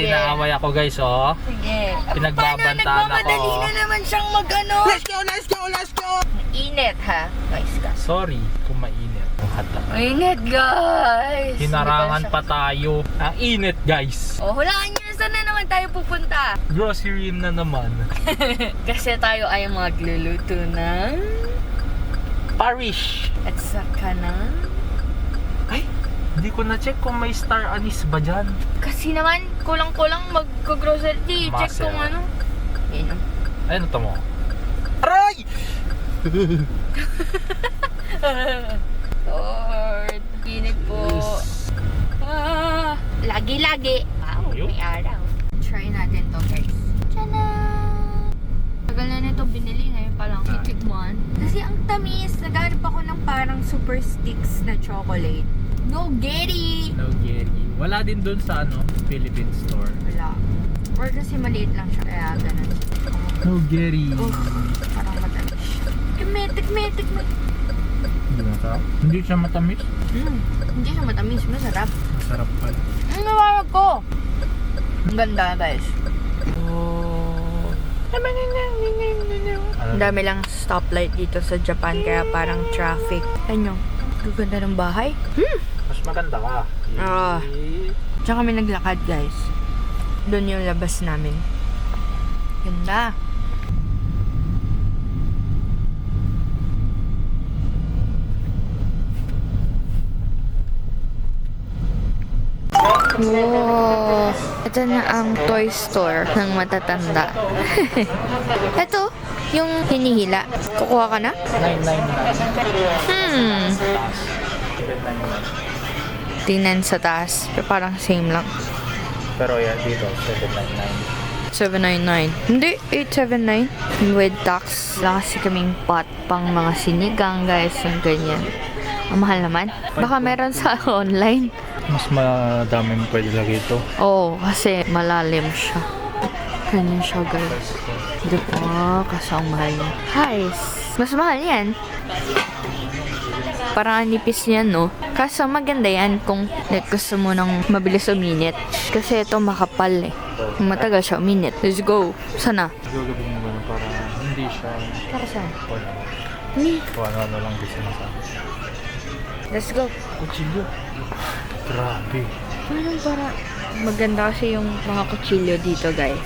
kasi naaway ako guys, oh. Sige. Pinagbabantaan ako. Nagmamadali na naman siyang mag-ano. Let's go, let's go, let's go! Init ha, guys ka. Sorry kung mainit ang hata. Init guys. Hinarangan pa tayo. Ang init guys. Oh, hulaan nyo saan na naman tayo pupunta. Grocery na naman. Kasi tayo ay magluluto ng... Parish. At saka na... Ay, hindi ko na-check kung may star anise ba dyan. Kasi naman, kulang-kulang mag-grocery. Check Muscle. kung ano. Yan o. Ayun ito mo. Aray! Lord, init po. Ah, lagi-lagi. Wow, Ayun. may araw. Try natin to guys. Tchanan! Tagal na nito binili, ngayon pa lang titikman. Kasi ang tamis, naghanap ako ng parang super sticks na chocolate. No getty! No Gary. Wala din dun sa ano, Philippine store. Wala. Or kasi maliit lang siya, kaya ganun. No Gary. Parang matamis siya. Tikme. Hindi masarap. Hindi siya matamis. Hindi siya matamis, masarap. Masarap pala. Ang nawarag ko! Ang ganda guys. Oh. Ang dami lang stoplight dito sa Japan, kaya parang traffic. Ano? Gaganda ng bahay. Mas maganda ka. Ah. Diyan kami naglakad guys. Doon yung labas namin. Ganda. Wow. Ito na ang toy store ng matatanda. Ito, yung hinihila. Kukuha ka na? 999. Tingnan sa taas. Pero parang same lang. Pero yan dito, 799. 799. Hindi, 879. With tax. Wala kasi kaming pot pang mga sinigang, guys. Yung ganyan. Ang mahal naman. Baka meron sa online. Mas madaming pwede lagay ito. Oo, kasi malalim siya. Ganyan siya, guys. Di ba? Kasi ang mahal niya. Guys, mas mahal yan. Parang nipis niyan, no? Kaso maganda yan kung gusto mo nang mabilis uminit. Kasi ito makapal eh. Matagal siya uminit. Let's go. Sana? Gagawin mo ganun para hindi siya Para saan? kung ano lang gusto mo sa akin. Let's go. Kutsilyo. Grabe. Parang para maganda kasi yung mga kutsilyo dito, guys.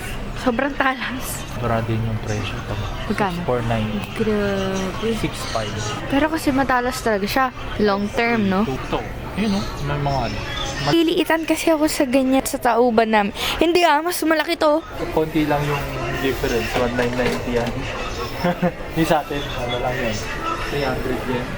Sobrang talas. Bara din yung presyo. Tama. Magkano? 490. Grabe. 6.5. Pero kasi matalas talaga siya. Long term, no? Ito. Yun, no? May mga ano. Liliitan kasi ako sa ganyan sa tauban namin. Hindi mas malaki to. Konti lang yung difference. 1,990 yan. Yung sa atin, ano lang yan. 300 yan.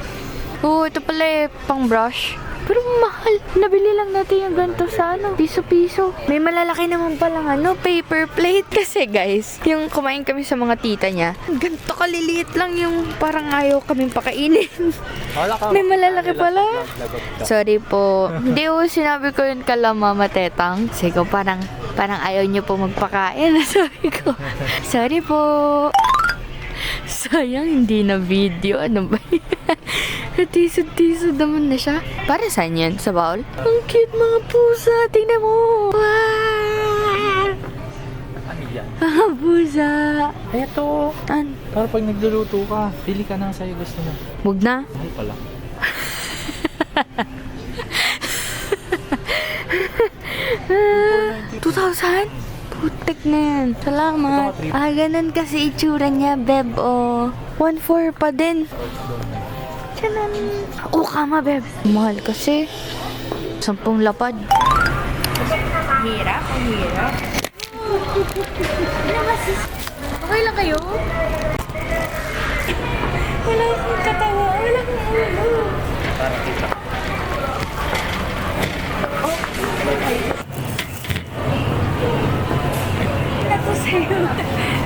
Oo, ito pala pang brush. Pero mahal. Nabili lang natin yung ganito sa piso-piso. May malalaki naman palang paper plate. Kasi guys, yung kumain kami sa mga tita niya, ganito kaliliit lang yung parang ayaw kaming pakainin. May malalaki pala. Sorry po. Hindi sinabi ko yun kala Mama Tetang. Kasi ko parang ayaw niyo po magpakain. Sabi ko, sorry po. Sayang, hindi na video. Ano ba yan? Tisod-tisod naman na siya. Para saan yan? Sa bowl? Ang cute mga pusa. Tingnan mo. Wow! Ano yan? Pusa. Eto. Para pag nagluluto ka, pili ka ng sa'yo gusto mo. Huwag na. Mahal pala. $2,000? Putik na yan. Salamat. Ganun kasi itsura niya, beb. 1,400 pa din. Tiyanan. Kama, beb. Mahal kasi. 10 lapad. Hirap. Okay lang kayo? Wala akong katawa. Wala akong ulo. Para kita. Ito sa'yo.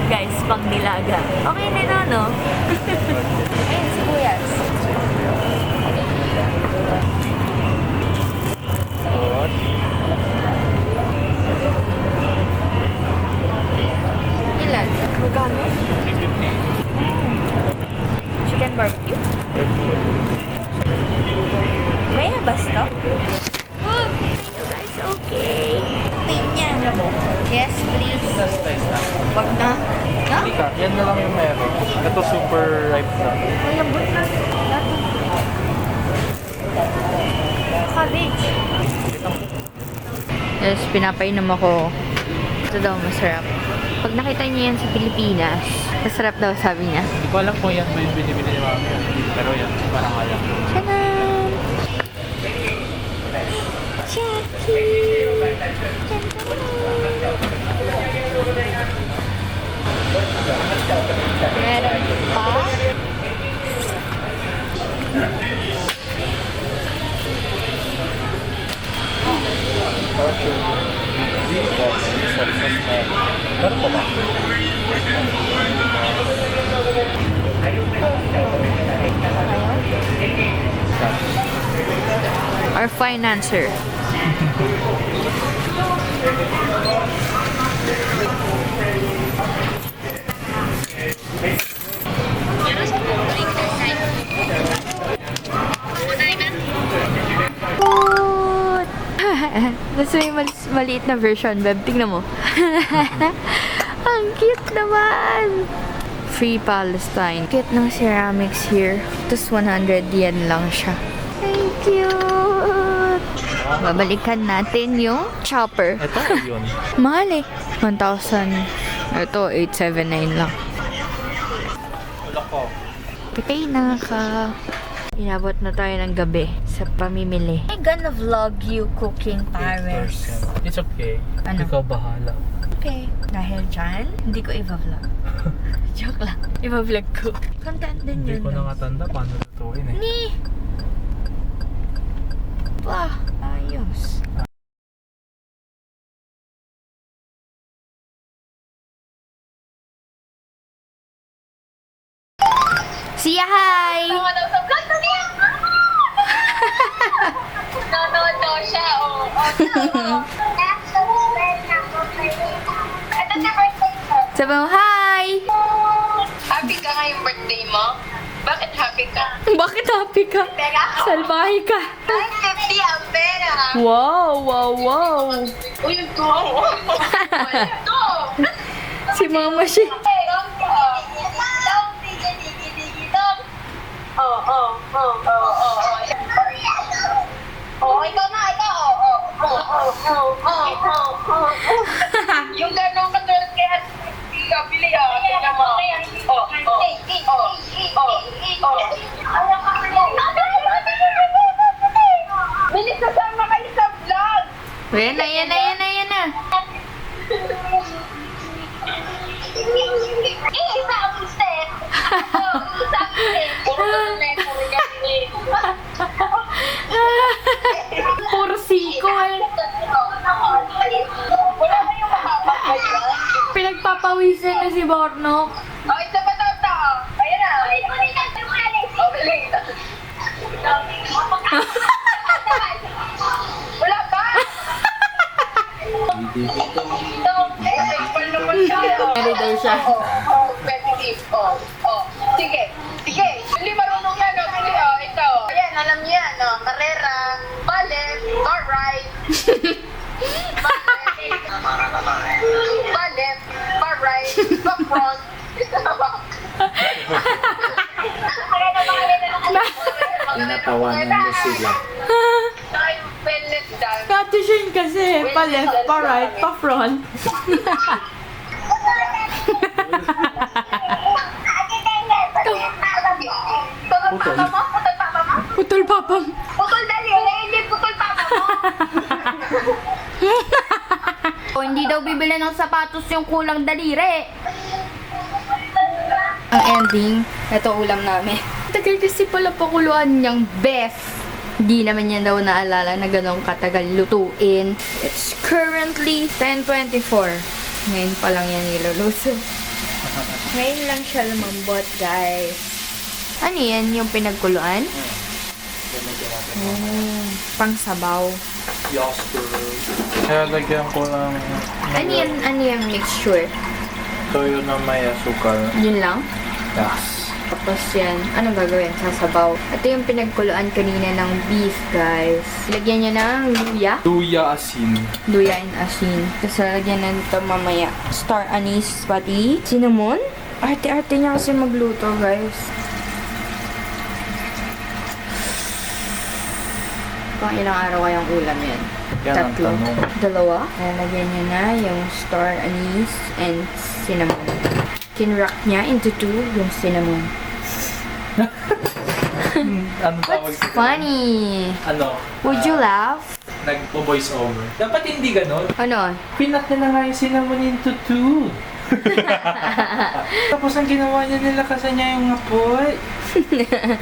Guys, pang nilaga. Okay na no? Ayun, sibuyas. Ilan? Magkano? Chicken barbecue? May basta? Oh, guys, okay. Tingnan. mo? Yes, please. Test tayo na. Wag na. Ha? Hindi ka, yan na lang yung meron. Ito super ripe na. Malambot na. Cabbage. Yes, pinapainom ako. Ito daw masarap. Pag nakita niyo yan sa Pilipinas, masarap daw sabi niya. Hindi ko alam kung yan ba yung binibili ni Mami. Pero yan, parang kaya. Tchanan! Jackie! Meron pa? Meron pa ba? Our financer. Good! Tapos may maliit na version, Beb. Tingnan mo. Ang cute naman! Free Palestine. Cute ng ceramics here. Tapos 100 yen lang siya. Thank you! Babalikan natin yung chopper. Ito yun. Mahal eh. 1,000. Ito, 879 lang. Wala ko. Pipay na ka. Inabot na tayo ng gabi sa pamimili. I'm gonna vlog you cooking Paris. It's okay. Ano? Ikaw bahala. Okay. Dahil dyan, hindi ko i-vlog. Joke lang. I-vlog ko. Content din Hindi yun. ko na nga tanda paano lutuin eh. Ni! Wah, ayos. Siya, hi! Nanonood daw siya, oo. Ito na birthday ko. Sabi mo, hi! Happy ka ngayong birthday mo? Bakit happy ka? Bakit happy ka? Pera ako. Salbahe ka. Ay, 50 ang pera. Wow, wow, wow. Uy, ito. Ito. Si Mama siya. Oh, ikaw na, ikaw. Yung gano'ng katulad kaya bili tingnan mo. Bilis na sama kayo sa vlog. Yan na, yan na, yan na, yan na. Isa ang step. Isa ang step. Puro ganun. Puro sikol. Wala kayong makapagpayan. Pinagpapawisan na si Bornok. Oh, isa pa tata. Ayan na. Oh, biling. Wala pa. Ready daw siya. Competitive. Sige. Sige. Hindi marunong yan. Sige, ito. Ayan, alam niyo yan. Karera, ballet, car ride. Ballet, car ride, front. Tinatawanan mo sila. Pellet dance. Katushin kasi. Pa left, pa right, pa front. Putol papa mo? Putol papa mo? Putol papang. Putol dali. Hindi putol papa mo. O, hindi daw bibili ng sapatos yung kulang daliri. Ang ending, ito ulam namin. Tagal kasi pala pakuluan niyang beef. Hindi naman niya daw naalala na ganun katagal lutuin. It's currently 10:24. Ngayon pa lang yan niluluto. Ngayon lang siya lumambot, guys. Ano yan? Yung pinagkuluan? Pang sabaw. Yosper. Kaya lagyan ko ng Ano yan mixture? toyo na may asukal. Yun lang? Yes. Tapos yan, anong gagawin? Sasabaw. Ito yung pinagkuluan kanina ng beef, guys. Lagyan nyo ng luya. Luya asin. Luya and asin. Tapos lagyan na nito mamaya. Star anise pati. Cinnamon. Arte-arte niya kasi magluto, guys. Pang ilang araw kayang ulam yan? Yan ang Tatlo. tanong. Dalawa. Lalagyan niya na yung star anise and cinnamon. Kinrock niya into 2 yung cinnamon. Anong tawag What's sa funny? Ano? Would you laugh? Nag-voice over. Dapat hindi ganon. Ano? Pinat nila nga yung cinnamon into 2. Tapos ang ginawa niya, nilakasan niya yung apoy.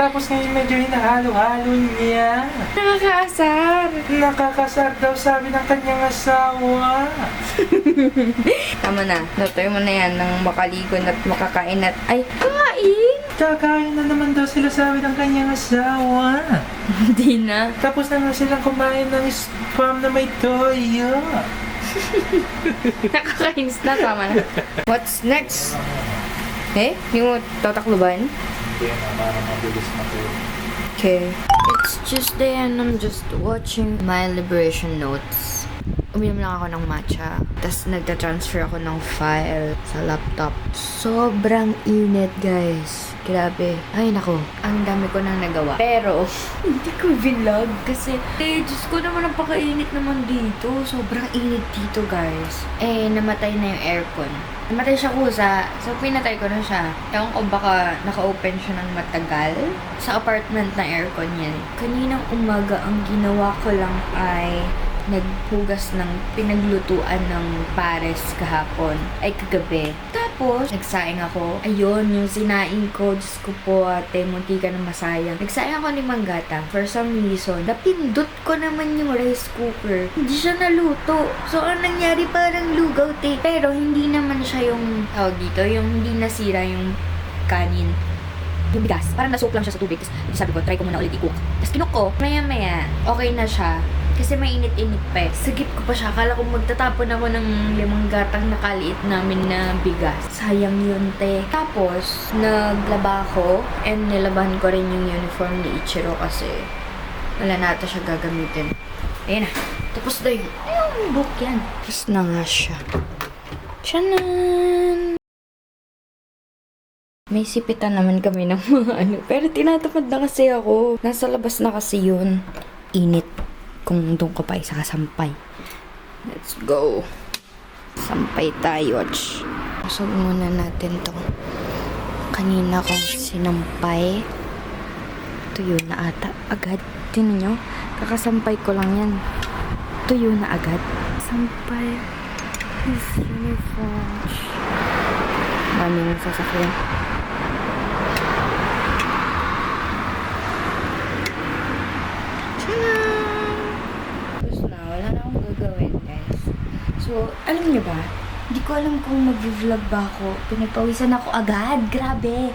Tapos ngayon medyo hinahalo-halo niya. Nakakaasar. Nakakasar daw sabi ng kanyang asawa. Tama na. Lutoy mo na yan ng makaligo at makakain at... Ay, kain! Kakain na naman daw sila sabi ng kanyang asawa. Hindi na. Tapos na nga silang kumain ng spam na may toyo. Nakakainis na. Tama na. What's next? Eh? Yung tatakluban? Kaya na, parang mabilis na to. Okay. It's Tuesday and I'm just watching my liberation notes. Uminom lang ako ng matcha. Tapos nagta-transfer ako ng file sa laptop. Sobrang init, guys. Grabe. Ay, nako. Ang dami ko nang nagawa. Pero, hindi ko vlog kasi, Diyos ko naman, napakainit naman dito. Sobrang init dito, guys. Namatay na yung aircon. Namatay siya kusa. So, pinatay ko na siya. Ewan ko baka naka-open siya ng matagal. Sa apartment na aircon yan. Kaninang umaga, ang ginawa ko lang ay naghugas ng pinaglutuan ng pares kahapon. Ay, kagabi. Tapos, nagsaing ako. Ayun, yung sinaing ko. Diyos ko po, ate, munti ka na masayang. Nagsaing ako ni Manggata. For some reason, napindot ko naman yung rice cooker. Hindi siya naluto. So, ang nangyari parang lugaw, te. Pero, hindi naman siya yung tawag dito. Yung hindi nasira yung kanin. Yung bigas. Parang nasok lang siya sa tubig. Tapos, sabi ko, try ko muna ulit i-cook. Tapos, kinok ko. Maya-maya, okay na siya. Kasi mainit-init pa eh. Sagip ko pa siya. Akala ko magtatapon ako ng limang gatang nakaliit namin na bigas. Sayang yun, te. Tapos, naglaba ako and nilaban ko rin yung uniform ni Ichiro kasi wala na ata siya gagamitin. Ayan na. Tapos na yun. Ayun, book yan. Tapos na nga siya. Tiyanan! May sipitan naman kami ng mga ano. Pero tinatamad na kasi ako. Nasa labas na kasi yun. Init. Kung doon ko pa isa kasampay. Let's go. Sampay tayo. Pasok muna natin to. Kanina kong sinampay. Tuyo na ata. Agad. Tingnan nyo. Kakasampay ko lang yan. Tuyo na agad. Sampay. Is really fresh. Daming sasakyan. So, alam niyo ba? Hindi ko alam kung mag-vlog ba ako. Pinagpawisan ako agad. Grabe.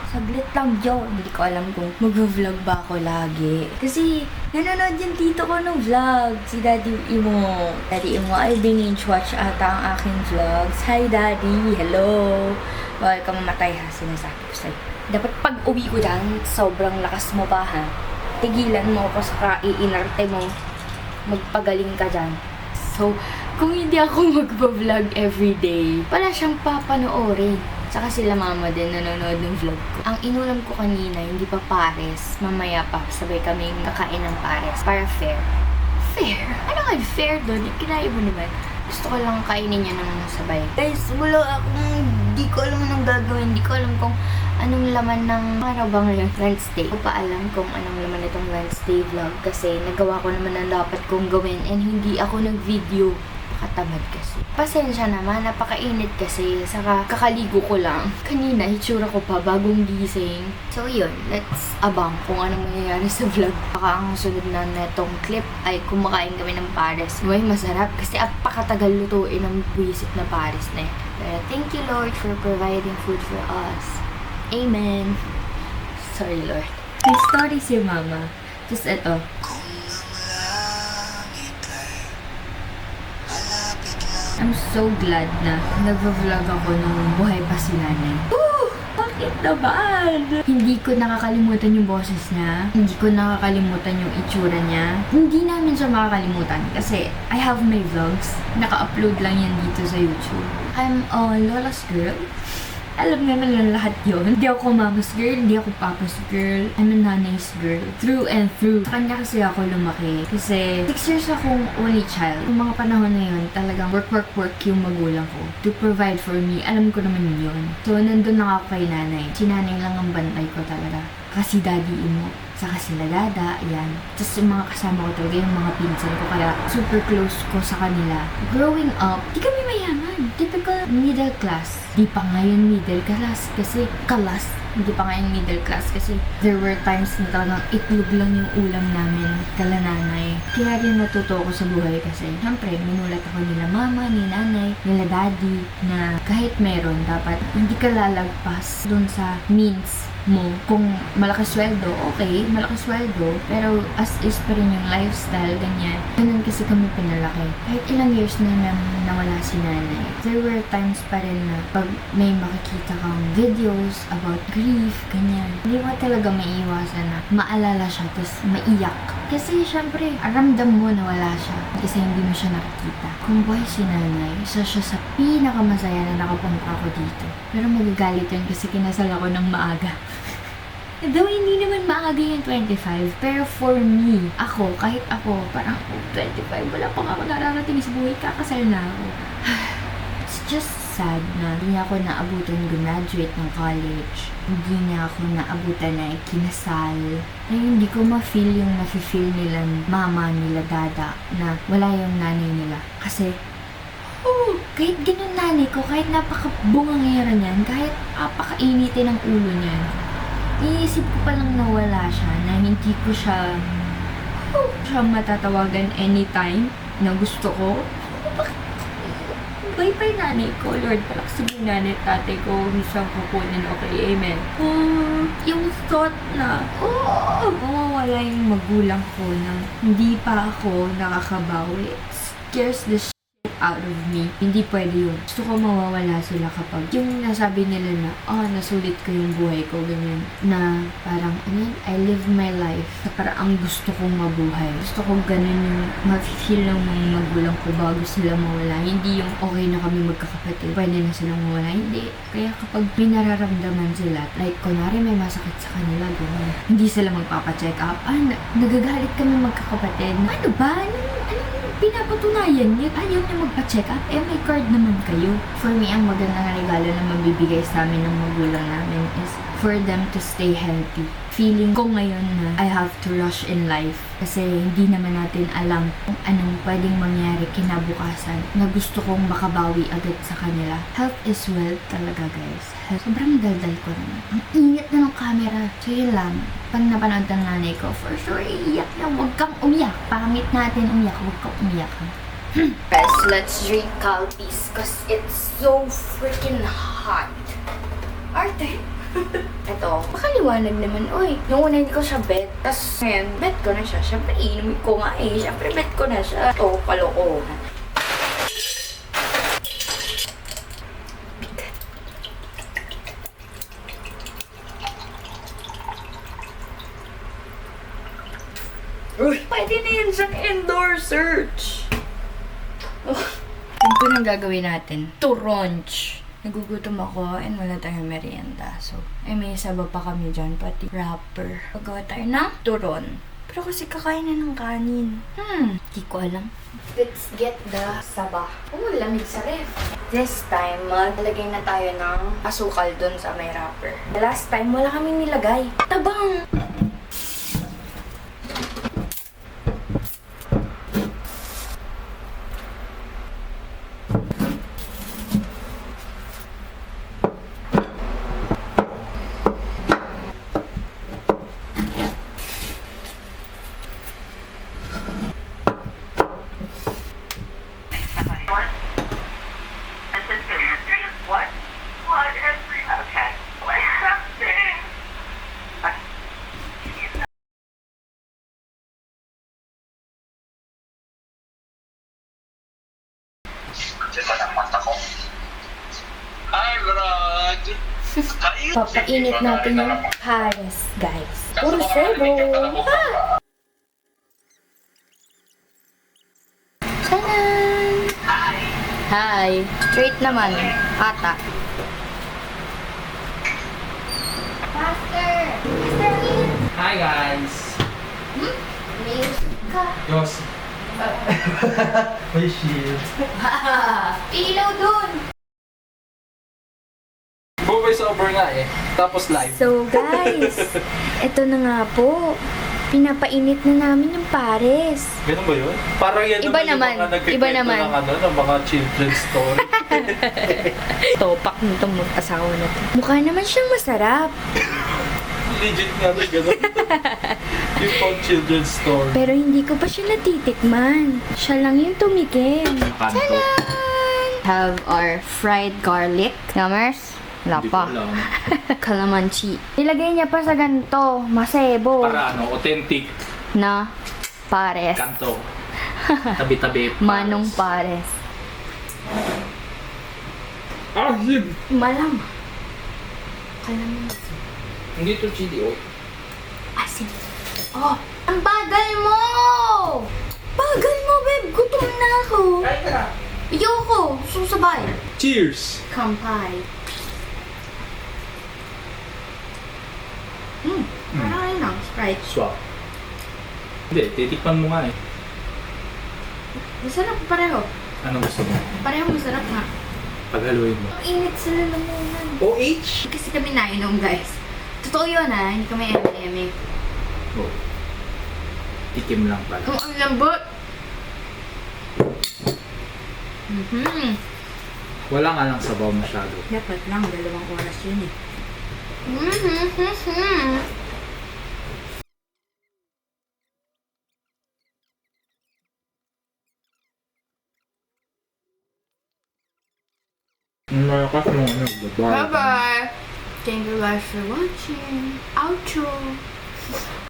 Saglit lang yun. Hindi ko alam kung mag-vlog ba ako lagi. Kasi, nanonood yung tito ko ng vlog. Si Daddy Imo. Daddy Imo, ay binge-watch ata ang aking vlogs. Hi, Daddy. Hello. Bawal ka mamatay ha. Sinasabi ko sa'yo. Dapat pag uwi ko dyan, sobrang lakas mo pa ha. Tigilan mo ako sa kaiinarte mo. Magpagaling ka dyan. So, kung hindi ako magpa-vlog everyday, wala siyang papanoorin. Saka sila mama din nanonood ng vlog ko. Ang inulam ko kanina, hindi pa pares. Mamaya pa, sabay kaming kakain ng pares. Para fair. Fair? Ano nga fair doon? Kinain mo naman. Gusto ko lang kainin niya ng sabay. Guys, wala akong, hindi ko alam anong gagawin. Hindi ko alam kung anong laman ng, ano ba ngayon, Wednesday. Hindi ko pa alam kung anong laman itong Wednesday vlog. Kasi nagawa ko naman ang dapat kong gawin and hindi ako nag-video. Katamad kasi. Pasensya naman, napakainit kasi. Saka kakaligo ko lang. Kanina, hitsura ko pa bagong gising. So yun, let's abang kung anong mangyayari sa vlog. Baka ang sunod na netong clip ay kumakain kami ng pares. Uy, masarap kasi apakatagal lutuin ng buwisit na pares na yun. Pero thank you Lord for providing food for us. Amen. Sorry Lord. May story si Mama. Just ito. I'm so glad na nag-vlog ako nung buhay pa si nanay. Bakit sakit naman. Hindi ko nakakalimutan yung boses niya. Hindi ko nakakalimutan yung itsura niya. Hindi namin siya makakalimutan kasi I have my vlogs. Naka-upload lang yan dito sa YouTube. I'm a Lola's girl. Alam naman lang lahat yun. Hindi ako mama's girl, hindi ako papa's girl. I'm a nanay's girl. Through and through. Sa kanya kasi ako lumaki. Kasi 6 years akong only child. Yung mga panahon na yun, talagang work yung magulang ko. To provide for me. Alam ko naman yun. So, nandun na ako kay nanay. Si nanay lang ang bantay ko talaga. Kasi daddy mo. Saka sila dada, yan. Tapos yung mga kasama ko talaga, yung mga pinsan ko. Kaya super close ko sa kanila. Growing up, di kami mayaman. Typical middle class. Di pa ngayon middle class kasi Hindi pa ngayon middle class kasi there were times na talagang itlog lang yung ulam namin kala nanay. Kaya rin natuto ko sa buhay kasi syempre minulat ako nila mama, ni nanay, nila daddy na kahit meron dapat hindi ka lalagpas dun sa means mo. Kung malaki sweldo, okay, malaki sweldo. Pero as is pa rin yung lifestyle, ganyan. Ganun kasi kami pinalaki. Kahit ilang years na nawala si nanay. There were times pa rin na pag may makikita kang videos about grief, ganyan. Hindi mo talaga maiiwasan na maalala siya, tapos maiyak. Kasi syempre, ramdam mo na wala siya. Kasi hindi mo siya nakikita. Kung buhay si nanay, isa siya sa pinakamasaya na nakapunta ako dito. Pero magagalit yun kasi kinasal ako ng maaga. Though hindi naman maaga yung 25, pero for me, kahit ako, parang 25, wala pa nga mag-ararating sa buhay, kakasal na ako. It's just sad na hindi ako naabutan graduate ng college. Hindi niya ako naabutan na kinasal. Na hindi ko ma-feel yung nafe-feel nila mama, nila dada, na wala yung nanay nila. Kasi, kahit ganun nanay ko, kahit napakabungangera niyan, kahit napakainitin ang ulo niyan, iisip ko palang nawala siya, na hindi ko siya matatawagan anytime na gusto ko. Bye-bye nanay ko, Lord, palaksin yung nanay at tatay ko, isang kukunin, okay, amen. Yung thought na, mawawala yung magulang ko na hindi pa ako nakakabawi. It scares the shit out of me. Hindi pwede yun. Gusto ko mawawala sila kapag yung nasabi nila na, nasulit ko yung buhay ko, ganyan. Na parang, I live my life sa paraang gusto kong mabuhay. Gusto ko ganun yung ma-feel ng mga magulang ko bago sila mawala. Hindi yung okay na kami magkakapatid, pwede na silang mawala. Hindi. Kaya kapag may nararamdaman sila, like kunwari may masakit sa kanila, ganyan. Hindi sila magpapacheck up. Nagagalit kami magkakapatid. Ano ba? Pinapatunayan niyo, ayaw niya magpa-check up, may card naman kayo. For me, ang magandang regalo na mabibigay sa amin ng magulang namin is for them to stay healthy. Feeling ko ngayon na I have to rush in life kasi hindi naman natin alam kung anong pwedeng mangyari kinabukasan na gusto kong makabawi agad sa kanila. Health is wealth talaga, guys. Sobrang daldal ko naman. Ang init na ng camera. So yun lang. Pag napanood ng nanay ko, for sure, iiyak na. Huwag kang umiyak. Pangit natin umiyak. Huwag kang umiyak. Guys, let's drink Calpis because it's so freaking hot. Arte. Eto, makaliwanag naman. Uy, yung una hindi ko siya bet. Tapos ngayon, bet ko na siya. Siyempre, inumin ko nga eh. Siyempre, bet ko na siya. Ito, kalokohan. Uy, pwede na yan siyang indoor search. Ano po nang gagawin natin? Turonch. Nagugutom ako and wala tayong merienda. So, may saba pa kami dyan, pati wrapper. Pagawa tayo ng turon. Pero kasi kakain na ng kanin. Di ko alam. Let's get the saba. Lamig sa ref. This time, maglagay na tayo ng asukal dun sa may wrapper. Last time, wala kaming nilagay. Tabang! Hi, Rod! Papainit natin yung pares, guys. Puro sebo. Ah! Tanan! Hi! Straight naman. Ata. Faster! Hi guys! Music ka. Yos. May shield. Ilaw dun! Voice over nga eh. Tapos live. So guys, eto na nga po. Pinapainit na namin yung pares. Ganun ba yun? Parang yan Iba naman naman. yung mga nagkikwento Iba naman. ng, ng mga children's story. Topak nitong mag-asawa na to. Mukha naman siyang masarap. Legit nga na ganun. Yung pang children's story. Pero hindi ko pa siya natitikman. Siya lang yung tumikim. Kanto. Tanan! Have our fried garlic. Yummers? Wala Hindi ko pa. alam. Calamansi. Nilagay niya pa sa ganito. Masebo. Para ano, authentic Na pares. kanto. Tabi-tabi. Manong pares. Ah, yun. Malam. Calamansi. Hindi to chili oil. Asin. Oh, ang bagal mo! Bagal mo, babe. Gutom na ako. Kain ka na. Ayoko. Susabay. Cheers! Kampai. Parang ayun lang. Sprite. Swap. Hindi, titikman mo nga eh. Masarap pareho. Anong gusto mo? Pareho masarap nga. Paghaluin mo. Ang init sila lamunan. OH? Kasi kami nainom, guys. Totoo yun, ha? Hindi kami eme-eme. Oh. Tikim lang pala. Ang lambot. Wala nga lang sabaw masyado. Dapat lang, 2 oras yun eh. Malakas mo ano, Bye-bye! Thank you guys for watching. Outro!